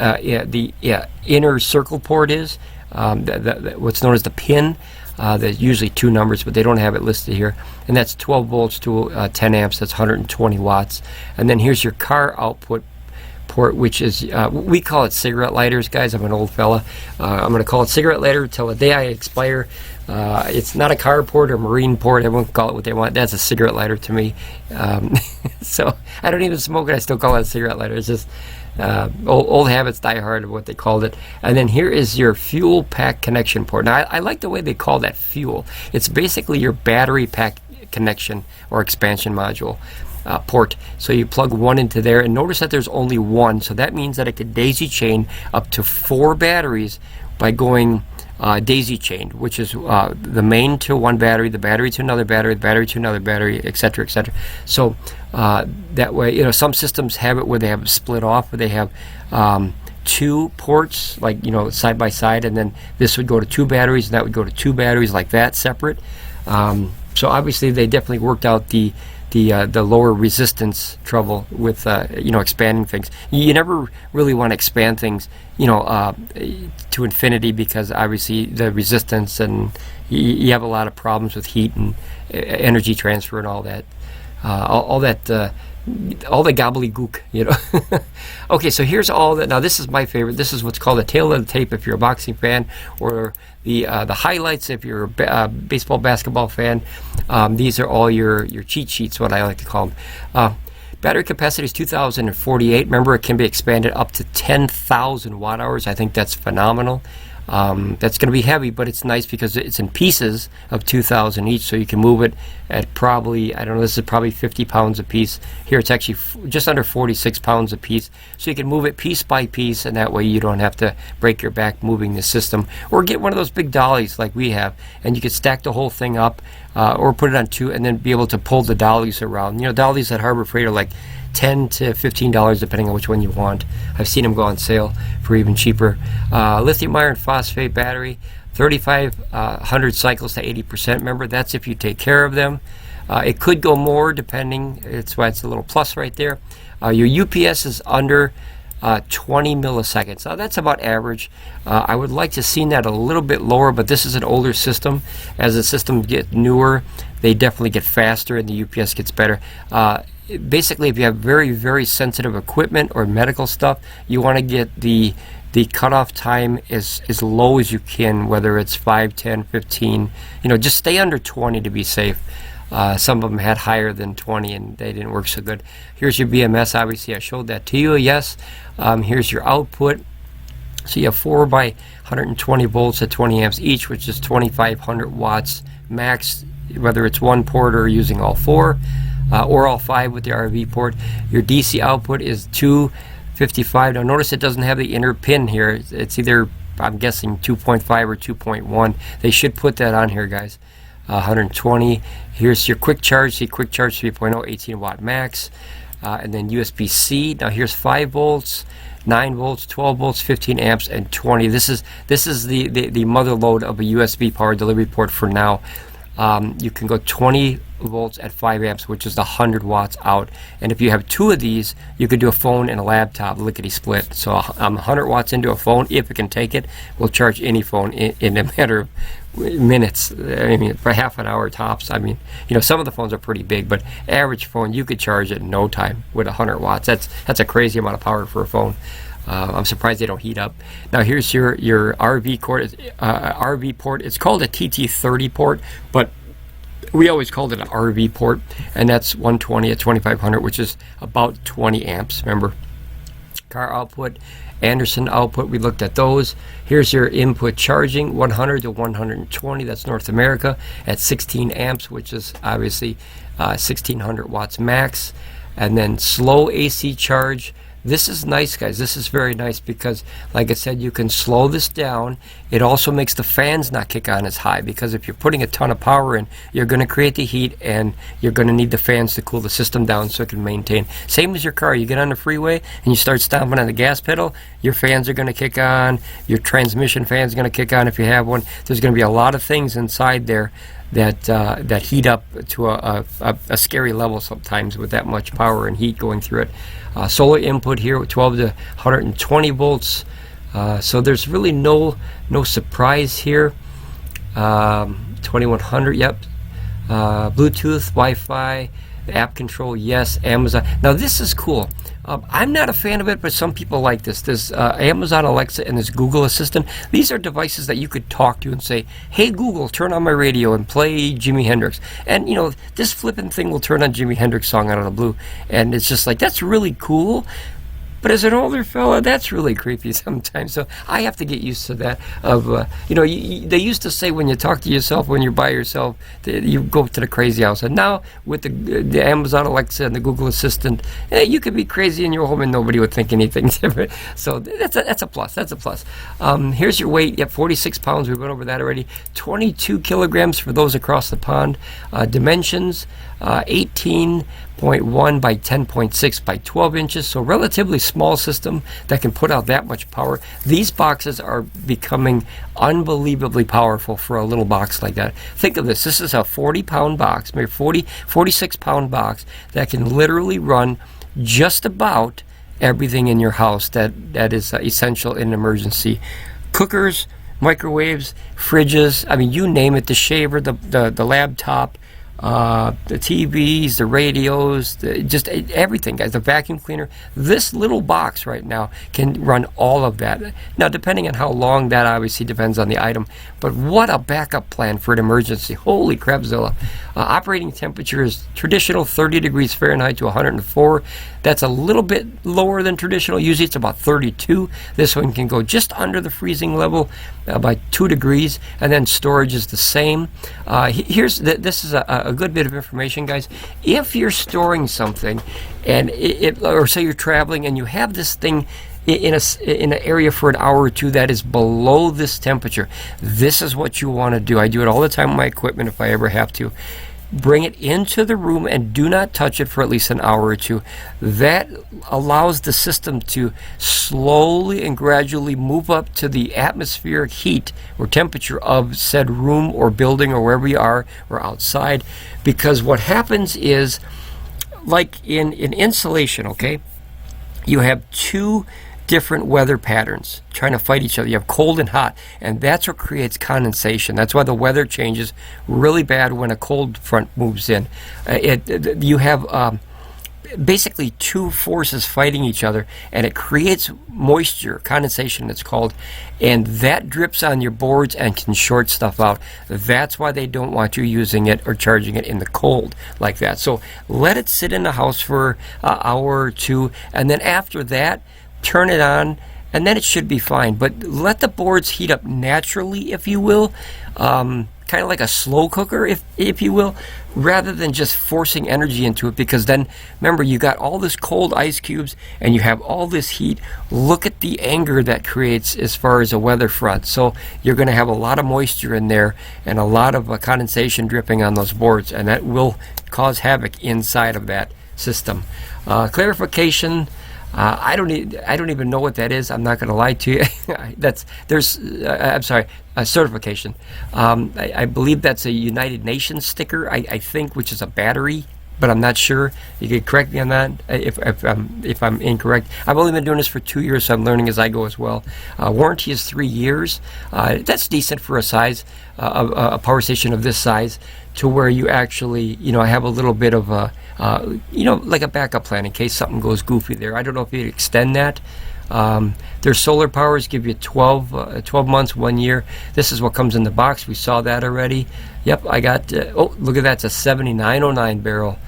inner circle port is. What's known as the pin. There's usually two numbers, but they don't have it listed here. And that's 12 volts to 10 amps. That's 120 watts. And then here's your car output port, which is, we call it cigarette lighters, guys. I'm an old fella. I'm going to call it cigarette lighter till the day I expire. It's not a car port or marine port. Everyone can call it what they want. That's a cigarette lighter to me. So I don't even smoke it. I still call it a cigarette lighter. It's just old habits die hard of what they called it. And then here is your fuel pack connection port. Now, I like the way they call that fuel. It's basically your battery pack connection or expansion module. Port. So you plug one into there, and notice that there's only one, so that means that it could daisy chain up to 4 batteries by going daisy chained, which is the main to one battery, the battery to another battery, the battery to another battery, etc., etc. So that way, you know, some systems have it where they have it split off, where they have 2 ports, like, you know, side by side, and then this would go to 2 batteries, and that would go to 2 batteries like that, separate. So obviously they definitely worked out the lower resistance trouble with you know, expanding things. You never really want to expand things, you know, to infinity, because obviously the resistance, and you have a lot of problems with heat and energy transfer and all that, all the gobbledygook, you know. Okay, so here's all that. Now this is my favorite. This is what's called a tail of the tape if you're a boxing fan, or the highlights if you're a baseball, basketball fan. These are all your cheat sheets, what I like to call them. Battery capacity is 2,048. Remember, it can be expanded up to 10,000 watt hours. I think that's phenomenal. That's going to be heavy, but it's nice because it's in pieces of 2,000 each, so you can move it at probably, I don't know, this is probably 50 pounds a piece. Here it's actually just under 46 pounds a piece, so you can move it piece by piece, and that way you don't have to break your back moving the system. Or get one of those big dollies like we have, and you can stack the whole thing up, or put it on 2, and then be able to pull the dollies around. You know, dollies at Harbor Freight are like $10 to $15 depending on which one you want. I've seen them go on sale for even cheaper. Lithium iron phosphate battery, 3,500 cycles to 80%. Remember, that's if you take care of them. It could go more depending. That's why it's a little plus right there. Your UPS is under 20 milliseconds. Now that's about average. I would like to see that a little bit lower, but this is an older system. As the systems get newer, they definitely get faster and the UPS gets better. Basically, if you have very, very sensitive equipment or medical stuff, you want to get the cutoff time as low as you can, whether it's 5, 10, 15. You know, just stay under 20 to be safe. Some of them had higher than 20 and they didn't work so good. Here's your BMS. Obviously, I showed that to you. Yes. Here's your output. So you have 4 by 120 volts at 20 amps each, which is 2,500 watts max, whether it's one port or using all 4. Or all 5 with the RV port. Your DC output is 255. Now notice it doesn't have the inner pin here. It's either, I'm guessing, 2.5 or 2.1. They should put that on here, guys. 120. Here's your quick charge. See, quick charge 3.0, 18 watt max. And then USB-C. Now here's 5 volts, 9 volts, 12 volts, 15 amps, and 20. This is the mother load of a USB power delivery port for now. You can go 20 volts at 5 amps, which is 100 watts out. And if you have 2 of these, you could do a phone and a laptop lickety split. So 100 watts into a phone, if it can take it, will charge any phone in a matter of minutes. I mean, for half an hour tops. I mean, you know, some of the phones are pretty big, but average phone you could charge it in no time with 100 watts. That's a crazy amount of power for a phone. I'm surprised they don't heat up. Now here's your RV port. It's called a TT30 port, but we always called it an RV port, and that's 120 at 2,500, which is about 20 amps. Remember, car output, Anderson output. We looked at those. Here's your input charging, 100 to 120. That's North America at 16 amps, which is obviously 1,600 watts max. And then slow AC charge. This is nice, guys. This is very nice because, like I said, you can slow this down. It also makes the fans not kick on as high, because if you're putting a ton of power in, you're going to create the heat and you're going to need the fans to cool the system down so it can maintain. Same as your car. You get on the freeway and you start stomping on the gas pedal, your fans are going to kick on. Your transmission fan's going to kick on if you have one. There's going to be a lot of things inside there that heat up to a scary level sometimes with that much power and heat going through it. Solar input here with 12 to 120 volts. So there's really no surprise here. 2100, yep. Bluetooth, Wi-Fi. The app control, yes. Amazon. Now this is cool. I'm not a fan of it, but some people like this. This Amazon Alexa and this Google Assistant. These are devices that you could talk to and say, "Hey Google, turn on my radio and play Jimi Hendrix." And you know, this flipping thing will turn on Jimi Hendrix song out of the blue, and it's just like, that's really cool. But as an older fella, that's really creepy sometimes. So I have to get used to that. You know, they used to say when you talk to yourself, when you're by yourself, you go to the crazy house. And now with the Amazon Alexa and the Google Assistant, you could be crazy in your home and nobody would think anything different. So that's a plus. That's a plus. Here's your weight. Yep, 46 pounds. We went over that already. 22 kilograms for those across the pond. Dimensions, 18.1 by 10.6 by 12 inches, so relatively small system that can put out that much power. These boxes are becoming unbelievably powerful for a little box like that. Think of this. This is a 40-pound box, maybe 46-pound box that can literally run just about everything in your house that is essential in an emergency. Cookers, microwaves, fridges, I mean, you name it, the shaver, the laptop, the TVs, the radios, just everything, guys. The vacuum cleaner. This little box right now can run all of that. Now, depending on how long, that obviously depends on the item. But what a backup plan for an emergency. Holy crapzilla. Operating temperature is traditional 30 degrees Fahrenheit to 104. That's a little bit lower than traditional. Usually it's about 32. This one can go just under the freezing level by 2 degrees. And then storage is the same. This is a good bit of information, guys. If you're storing something, and or say you're traveling and you have this thing in an area for an hour or two that is below this temperature, this is what you want to do. I do it all the time with my equipment if I ever have to. Bring it into the room and do not touch it for at least an hour or two. That allows the system to slowly and gradually move up to the atmospheric heat or temperature of said room or building or wherever you are or outside. Because what happens is, like in insulation, okay, you have two different weather patterns trying to fight each other. You have cold and hot, and that's what creates condensation. That's why the weather changes really bad when a cold front moves in. You have basically two forces fighting each other, and it creates moisture, condensation it's called, and that drips on your boards and can short stuff out. That's why they don't want you using it or charging it in the cold like that. So let it sit in the house for an hour or two, and then after that, turn it on, and then it should be fine. But let the boards heat up naturally, if you will, kind of like a slow cooker, if you will, rather than just forcing energy into it, because then, remember, you got all this cold ice cubes and you have all this heat. Look at the anger that creates as far as a weather front. So you're going to have a lot of moisture in there and a lot of condensation dripping on those boards, and that will cause havoc inside of that system. Clarification. I don't even know what that is. I'm not going to lie to you. I'm sorry, certification. I believe that's a United Nations sticker, I think, which is a battery, but I'm not sure. You can correct me on that if I'm incorrect. I've only been doing this for 2 years, so I'm learning as I go as well. Warranty is 3 years. That's decent for a size, a power station of this size, to where you actually, have a little bit of a, like a backup plan in case something goes goofy there. I don't know if you'd extend that. Their solar powers give you 12 months, 1 year. This is what comes in the box. We saw that already. Yep, I got, oh, look at that. It's a 7909 barrel.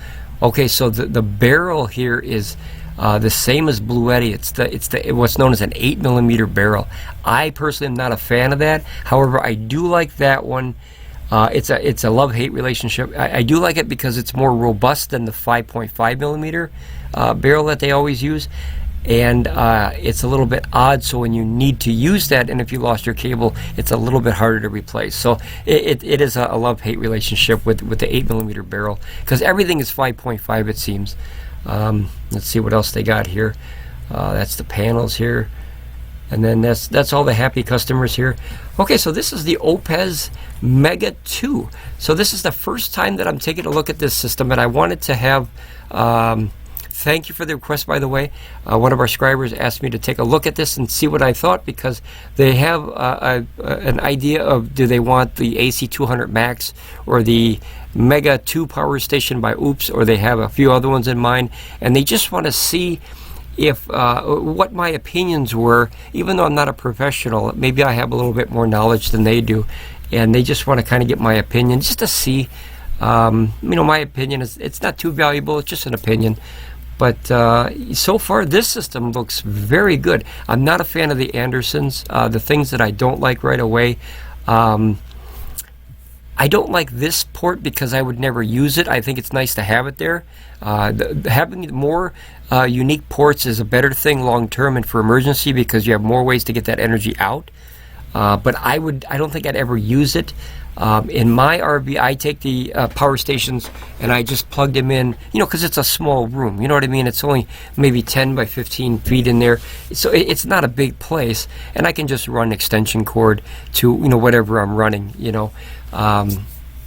Okay, so the barrel here is the same as Bluetti. It's what's known as an 8mm barrel. I personally am not a fan of that. However, I do like that one. It's a love-hate relationship. I do like it because it's more robust than the 5.5mm barrel that they always use, and it's a little bit odd. So when you need to use that, and if you lost your cable, it's a little bit harder to replace. So it is a love-hate relationship with the 8mm barrel, because everything is 5.5, it seems. Let's see what else they got here. That's the panels here. And then that's all the happy customers here. Okay, so this is the Oupes Mega 2. So this is the first time that I'm taking a look at this system, and I wanted to have thank you for the request, by the way. One of our subscribers asked me to take a look at this and see what I thought, because they have an idea of, do they want the AC200 Max or the Mega 2 power station by Oupes, or they have a few other ones in mind, and they just want to see if what my opinions were. Even though I'm not a professional, maybe I have a little bit more knowledge than they do, and they just want to kind of get my opinion, just to see. You know, my opinion is, it's not too valuable, it's just an opinion. But so far, this system looks very good. I'm not a fan of the Andersons. The things that I don't like right away, I don't like this port because I would never use it. I think it's nice to have it there. Having more unique ports is a better thing long term and for emergency, because you have more ways to get that energy out. But I don't think I'd ever use it. In my RV, I take the power stations and I just plug them in, you know, because it's a small room, you know what I mean? It's only maybe 10 by 15 feet in there, so it's not a big place, and I can just run extension cord to, you know, whatever I'm running, you know.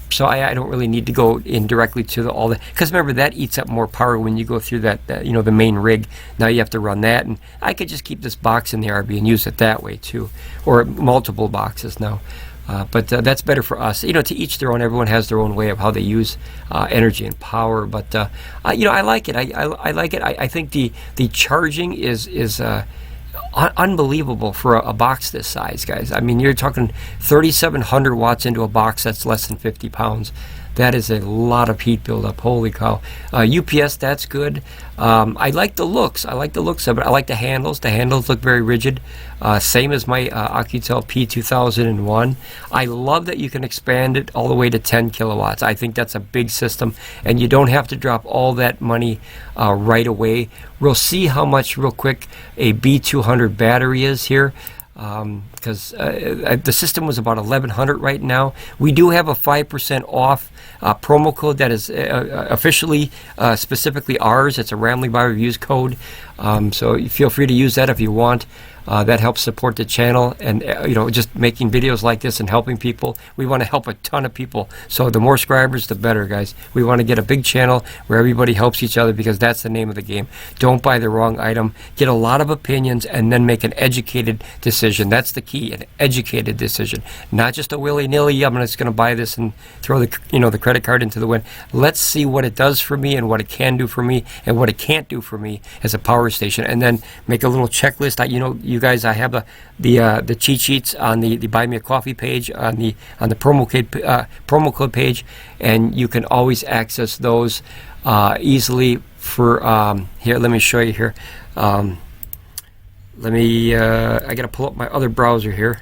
So I don't really need to go in directly to all the, because remember, that eats up more power when you go through that, you know, the main rig. Now you have to run that, and I could just keep this box in the RV and use it that way too, or multiple boxes now. But that's better for us. You know, to each their own. Everyone has their own way of how they use energy and power. But you know, I like it. I like it. I think the charging is unbelievable for a box this size, guys. I mean, you're talking 3,700 watts into a box that's less than 50 pounds. That is a lot of heat buildup. Holy cow. UPS, that's good. I like the looks. I like the looks of it. I like the handles. The handles look very rigid. Same as my ACOUCOU P2001. I love that you can expand it all the way to 10 kilowatts. I think that's a big system, and you don't have to drop all that money right away. We'll see how much, real quick, a B200 battery is here. Because the system was about 1,100 right now. We do have a 5% off promo code that is officially specifically ours. It's a Ramblin Bob Reviews code, so you feel free to use that if you want. That helps support the channel, and you know, just making videos like this and helping people. We want to help a ton of people, so the more subscribers, the better, guys. We want to get a big channel where everybody helps each other, because that's the name of the game. Don't buy the wrong item. Get a lot of opinions and then make an educated decision. That's the key, an educated decision, not just a willy-nilly. I'm just going to buy this and throw the, you know, the credit card into the wind. Let's see what it does for me and what it can do for me and what it can't do for me as a power station, and then make a little checklist. You know, you guys, I have the cheat sheets on the Buy Me a Coffee page, on the promo code page, and you can always access those easily. For here, let me show you here. Let me I gotta pull up my other browser here.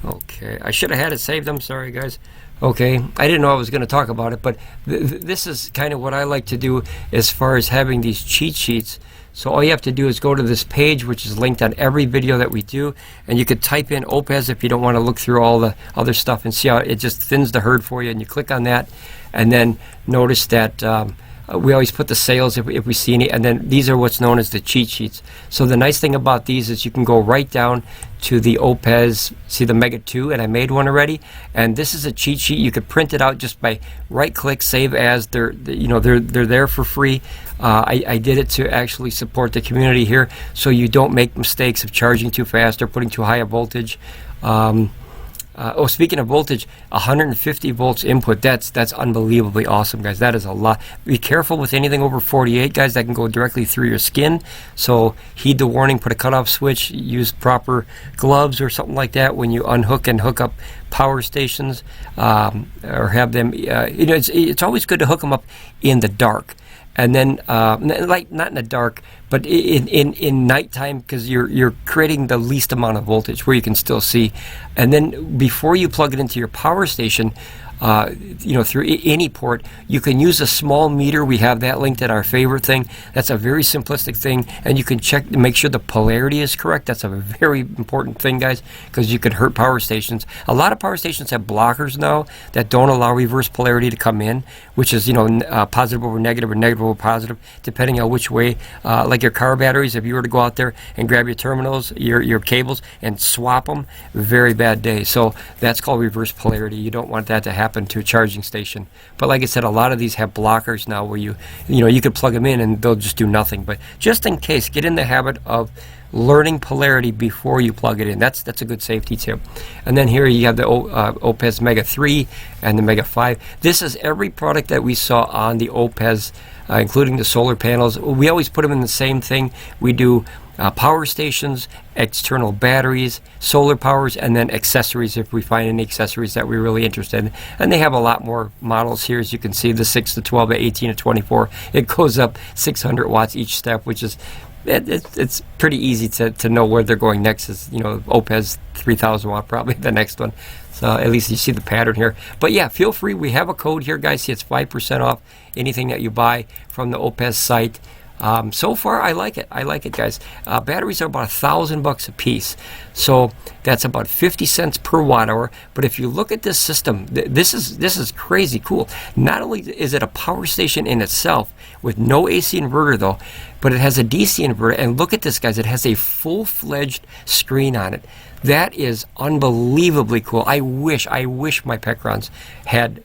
Okay, I should have had it saved. I'm sorry, guys. Okay, I didn't know I was going to talk about it, but this is kind of what I like to do as far as having these cheat sheets. So all you have to do is go to this page, which is linked on every video that we do, and you could type in Oupes if you don't want to look through all the other stuff, and see how it just thins the herd for you. And you click on that, and then notice that we always put the sales if we see any, and then these are what's known as the cheat sheets. So the nice thing about these is you can go right down to the Oupes, see the Mega 2, and I made one already, and this is a cheat sheet. You could print it out just by right click, save as. They're there for free. I did it to actually support the community here, so you don't make mistakes of charging too fast or putting too high a voltage. Oh, speaking of voltage, 150 volts input, that's unbelievably awesome, guys. That is a lot. Be careful with anything over 48, guys. That can go directly through your skin, so heed the warning. Put a cutoff switch, use proper gloves or something like that when you unhook and hook up power stations, or have them, you know, it's always good to hook them up in the dark. And then, like, not in the dark, but in nighttime, because you're creating the least amount of voltage where you can still see. And then before you plug it into your power station, you know, through any port, you can use a small meter. We have that linked in our favorite thing. That's a very simplistic thing, and you can check to make sure the polarity is correct. That's a very important thing, guys, because you could hurt power stations. A lot of power stations have blockers now that don't allow reverse polarity to come in, which is, you know, positive over negative or negative over positive, depending on which way. Like your car batteries, if you were to go out there and grab your terminals, your cables, and swap them, very bad day. So that's called reverse polarity. You don't want that to happen. happen to a charging station. But like I said, a lot of these have blockers now where you could plug them in and they'll just do nothing. But just in case, get in the habit of learning polarity before you plug it in. That's a good safety tip. And then here you have the Oupes Mega 3 and the Mega 5. This is every product that we saw on the Oupes, including the solar panels. We always put them in the same thing. We do power stations, external batteries, solar powers, and then accessories if we find any accessories that we're really interested in. And they have a lot more models here, as you can see, the 6 to 12 to 18 to 24. It goes up 600 watts each step, which is it's pretty easy to know where they're going next. Is Oupes 3000 watt, probably the next one. So at least you see the pattern here. But yeah, feel free. We have a code here, guys. See, it's 5% off anything that you buy from the Oupes site. So far, I like it. I like it, guys. Batteries are about $1,000 a piece, so that's about 50 cents per watt hour. But if you look at this system, this is crazy cool. Not only is it a power station in itself with no AC inverter though, but it has a DC inverter. And look at this, guys. It has a full-fledged screen on it. That is unbelievably cool. I wish my Pecrons had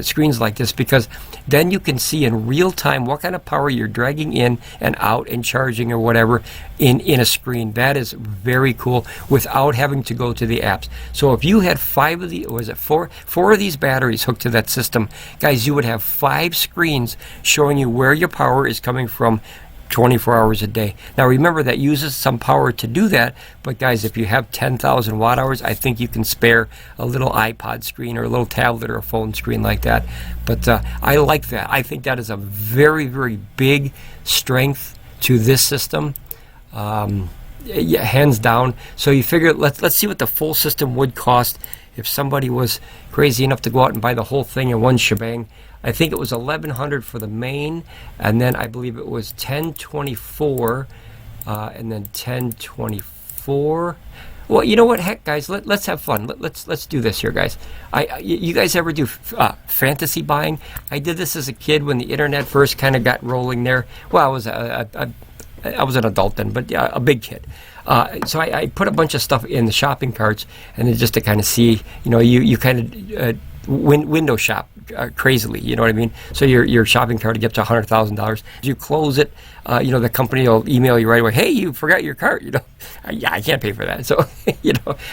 screens like this, because then you can see in real time what kind of power you're dragging in and out and charging or whatever in a screen. That is very cool without having to go to the apps. So if you had four of these batteries hooked to that system, guys, you would have 5 screens showing you where your power is coming from 24 hours a day. Now remember, that uses some power to do that, but guys, if you have 10,000 watt hours, I think you can spare a little iPod screen or a little tablet or a phone screen like that. But I like that. I think that is a very, very big strength to this system. Yeah, hands down. So you figure, let's see what the full system would cost if somebody was crazy enough to go out and buy the whole thing in one shebang. I think it was $1,100 for the main, and then I believe it was $1,024, and then $1,024. Well, you know what? Heck, guys, let's have fun. Let's do this here, guys. You guys ever do fantasy buying? I did this as a kid when the internet first kind of got rolling there. Well, I was an adult then, but yeah, a big kid. So I put a bunch of stuff in the shopping carts, and then just to kind of see, you kind of window shop crazily, you know what I mean? So your shopping cart to get to $100,000. You close it, the company will email you right away. Hey, you forgot your cart. Yeah, I can't pay for that. So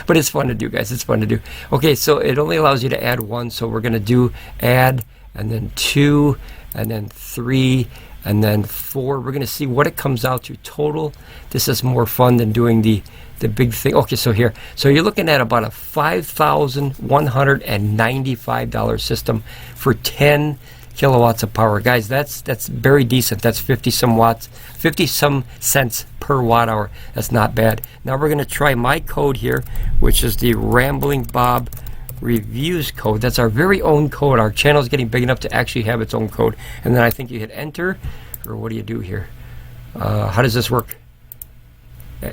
but it's fun to do, guys. It's fun to do. Okay, so it only allows you to add 1. So we're gonna do add, and then 2, and then 3, and then 4. We're gonna see what it comes out to total. This is more fun than doing the big thing. Okay, so here, you're looking at about a $5,195 system for 10 kilowatts of power, guys. That's very decent. That's 50 some cents per watt hour. That's not bad. Now we're going to try my code here, which is the Ramblin Bob Reviews code. That's our very own code. Our channel is getting big enough to actually have its own code. And then I think you hit enter, or what do you do here? How does this work?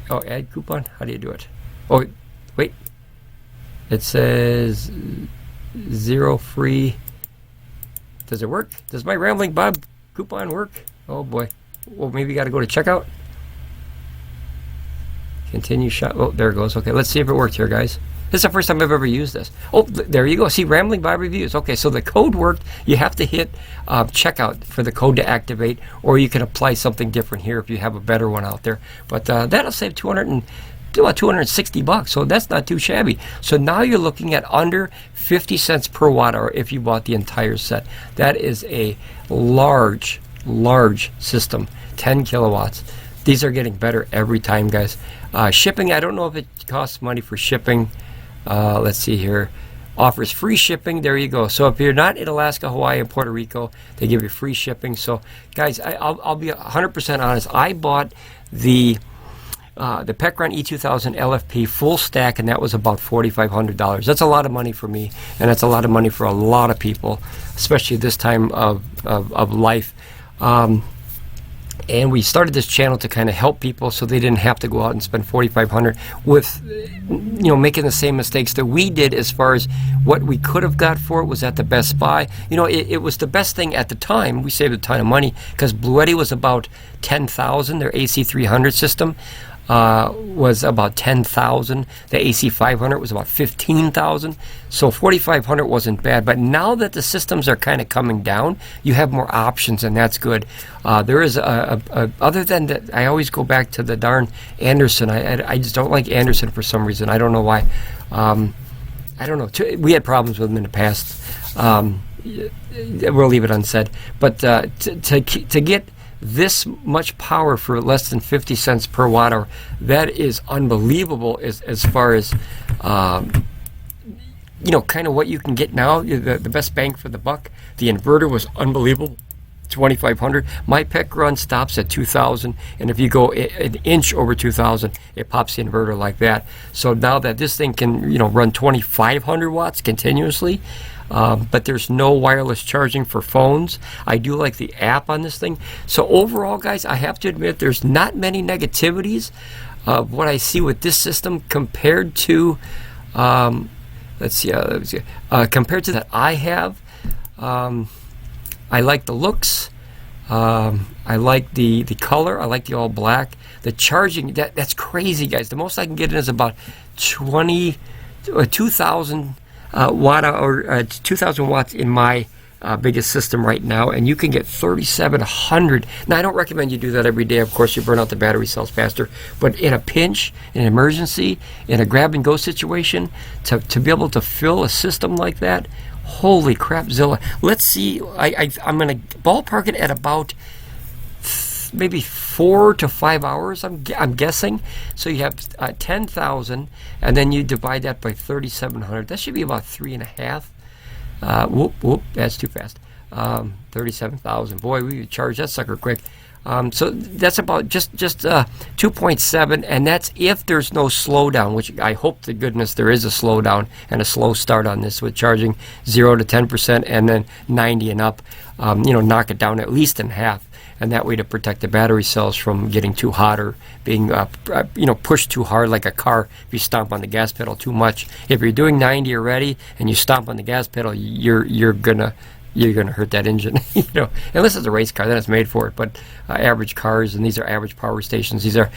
Oh, add coupon? How do you do it? Oh, wait. It says 0 free. Does it work? Does my Ramblin Bob coupon work? Oh boy. Well, maybe you got to go to checkout. Continue shop. Oh, there it goes. Okay, let's see if it worked here, guys. This is the first time I've ever used this. Oh, there you go. See, Ramblin Bob Reviews. Okay, so the code worked. You have to hit checkout for the code to activate, or you can apply something different here if you have a better one out there. But that'll save $260, so that's not too shabby. So now you're looking at under 50 cents per watt hour if you bought the entire set. That is a large system, 10 kilowatts. These are getting better every time, guys. Shipping, I don't know if it costs money for shipping. Let's see here. Offers free shipping. There you go. So if you're not in Alaska, Hawaii, and Puerto Rico, they give you free shipping. So guys, I'll be 100% honest. I bought the Pecron E2000 LFP full stack, and that was about $4,500. That's a lot of money for me, and that's a lot of money for a lot of people, especially this time of life. And we started this channel to kind of help people so they didn't have to go out and spend $4,500 with, making the same mistakes that we did as far as what we could have got for it was at the Best Buy. It was the best thing at the time. We saved a ton of money because Bluetti was about $10,000, their AC300 system. was about 10,000. The AC 500 was about 15,000. So 4,500 wasn't bad. But now that the systems are kind of coming down, you have more options, and that's good. There is other than that, I always go back to the darn Anderson. I just don't like Anderson for some reason. I don't know why. I don't know. We had problems with them in the past. We'll leave it unsaid. But to get this much power for less than 50 cents per watt hour, that is unbelievable as far as kind of what you can get now. The best bang for the buck. The inverter was unbelievable, 2,500. My Pecron stops at 2,000, and if you go an inch over 2,000, it pops the inverter like that. So now that this thing can run 2,500 watts continuously, but there's no wireless charging for phones. I do like the app on this thing. So overall, guys, I have to admit there's not many negativities of what I see with this system compared to let's see compared to that I have. I like the looks. I like the color. I like the all black. The charging, that's crazy, guys. The most I can get in is about 2,000 watt hour, 2,000 watts in my biggest system right now, and you can get 3,700. Now, I don't recommend you do that every day. Of course, you burn out the battery cells faster. But in a pinch, in an emergency, in a grab-and-go situation, to be able to fill a system like that, holy crap, Zilla. Let's see. I'm going to ballpark it at about maybe 4 to 5 hours, I'm guessing. So you have 10,000, and then you divide that by 3,700. That should be about 3.5. Whoop, that's too fast. 37,000. Boy, we could charge that sucker quick. So that's about just 2.7, and that's if there's no slowdown, which I hope to goodness there is a slowdown and a slow start on this with charging 0 to 10% and then 90 and up. Knock it down at least in half, and that way to protect the battery cells from getting too hot or being pushed too hard like a car if you stomp on the gas pedal too much. If you're doing 90 already and you stomp on the gas pedal, you're gonna hurt that engine. Unless it's a race car, then it's made for it. But average cars, and these are average power stations. These are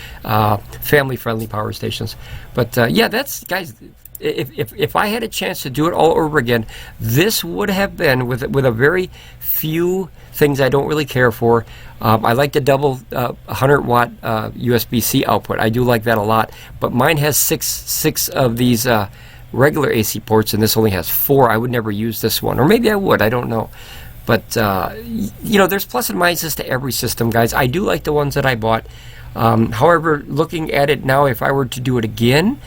family-friendly power stations. But that's, guys. If I had a chance to do it all over again, this would have been with a very few things I don't really care for. I like the double 100 watt USB-C output. I do like that a lot. But mine has six of these regular AC ports, and this only has 4. I would never use this one, or maybe I would. I don't know. But there's plus and minuses to every system, guys. I do like the ones that I bought. However, looking at it now, if I were to do it again,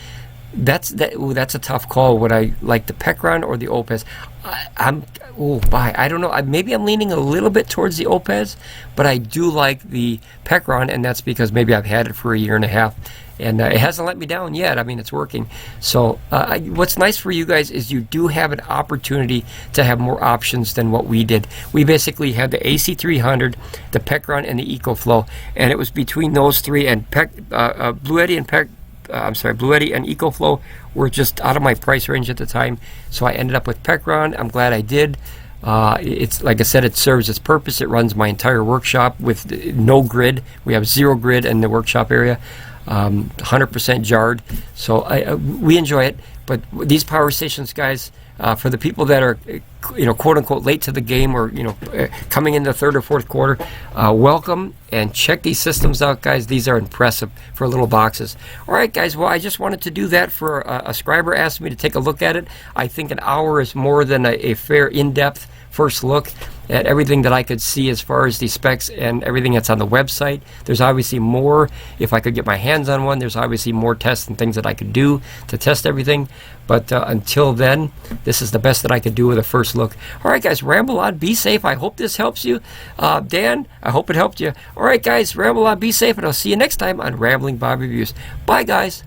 that's a tough call. Would I like the Pecron or the Oupes? I don't know. Maybe I'm leaning a little bit towards the Oupes, but I do like the Pecron, and that's because maybe I've had it for a year and a half, and it hasn't let me down yet. I mean, it's working. So what's nice for you guys is you do have an opportunity to have more options than what we did. We basically had the AC300, the Pecron, and the EcoFlow, and it was between those three, and Blue Eddy and EcoFlow were just out of my price range at the time, so I ended up with Pecron. I'm glad I did. It's like I said, it serves its purpose. It runs my entire workshop with no grid. We have 0 grid in the workshop area, 100% jarred. So we enjoy it. But these power stations, guys, for the people that are, quote unquote, late to the game, or coming in the third or fourth quarter, welcome, and check these systems out, guys. These are impressive for little boxes. All right, guys. Well, I just wanted to do that for a subscriber asked me to take a look at it. I think an hour is more than a fair, in-depth first look at everything that I could see as far as the specs and everything that's on the website. There's obviously more. If I could get my hands on one, there's obviously more tests and things that I could do to test everything. But until then, this is the best that I could do with a first look. All right, guys, ramble on, be safe. I hope this helps you. Dan, I hope it helped you. All right, guys, ramble on, be safe, and I'll see you next time on Ramblin Bob Reviews. Bye, guys.